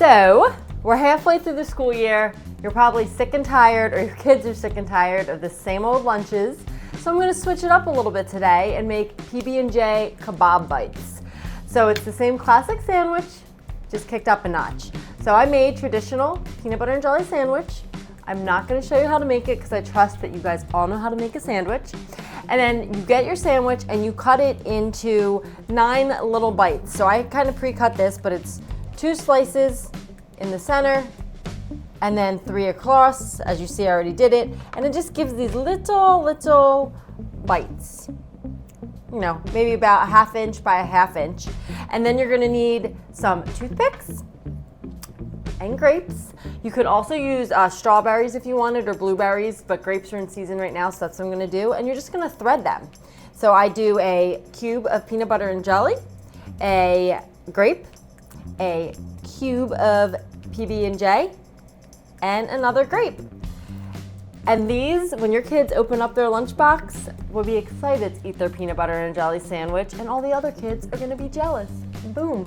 So we're halfway through the school year. You're probably sick and tired, or your kids are sick and tired of the same old lunches. So I'm gonna switch it up a little bit today and make PB J Kabob bites. So it's the same classic sandwich, just kicked up a notch. So I made traditional peanut butter and jelly sandwich. I'm not gonna show you how to make it because I trust that you guys all know how to make a sandwich. And then you get your sandwich and you cut it into 9 little bites. So I kind of pre-cut this, but it's 2 slices in the center and then 3 across. As you see, I already did it. And it just gives these little bites. You know, maybe about a 1/2 inch by a 1/2 inch. And then you're gonna need some toothpicks and grapes. You could also use strawberries if you wanted, or blueberries, but grapes are in season right now, so that's what I'm gonna do. And you're just gonna thread them. So I do a cube of peanut butter and jelly, a grape, a cube of PB&J, and another grape. And these, when your kids open up their lunchbox, will be excited to eat their peanut butter and jelly sandwich, and all the other kids are gonna be jealous. Boom.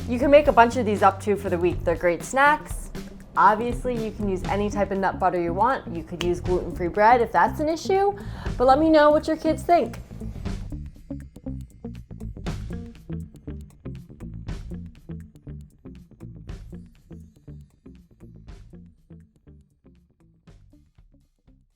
You can make a bunch of these up too for the week. They're great snacks. Obviously, you can use any type of nut butter you want. You could use gluten-free bread if that's an issue, but let me know what your kids think.